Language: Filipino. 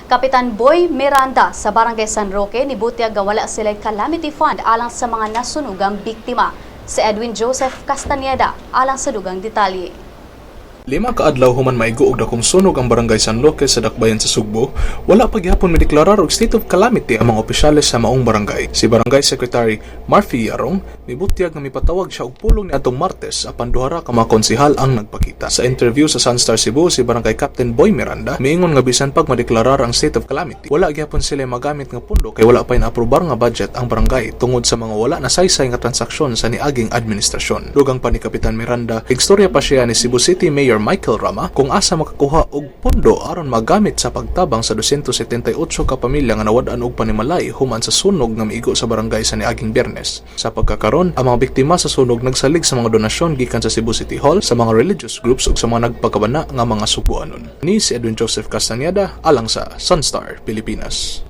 Kapitan Boy Miranda sa Barangay San Roque nibutyag nga wala sila calamity fund alang sa mga nasunugang biktima. Si Edwin Joseph Castañeda alang sa dugang detalye. 5 kaadlaw human maigo og dakong sunog ang Barangay San Roque sa Dakbayan sa Sugbo, wala pa gihapon mideklarar og state of calamity ang mga opisyales sa maong barangay. Si Barangay Secretary Murphy Yarong nibutyag nga mipatawag siya og pulong niadtong Martes apan duha ra ka mga konsehal ang nagpakita. Sa interview sa Sunstar Cebu, si Barangay Captain Boy Miranda miingon nga bisan pag madeklarar ang state of calamity, wala gihapon sila magamit nga pundo kay wala pa inaaprobar nga budget ang barangay tungod sa mga wala na saysay nga transaksyon sa niaging administrasyon. Dugang pa ni Kapitan Miranda, igstorya pa siya ni Cebu City Mayor Michael Rama kung asa makakuha og pondo aron magamit sa pagtabang sa 278 ka pamilya nga nawad-an og panimalay human sa sunog nga miigo sa barangay sa niaging Biyernes. Sa pagkakaron, ang mga biktima sa sunog nagsalig sa mga donasyon gikan sa Cebu City Hall, sa mga religious groups ug sa mga nagpakabana nga mga Subuanon. Ni si Edwin Joseph Castañeda alang sa Sunstar, Pilipinas.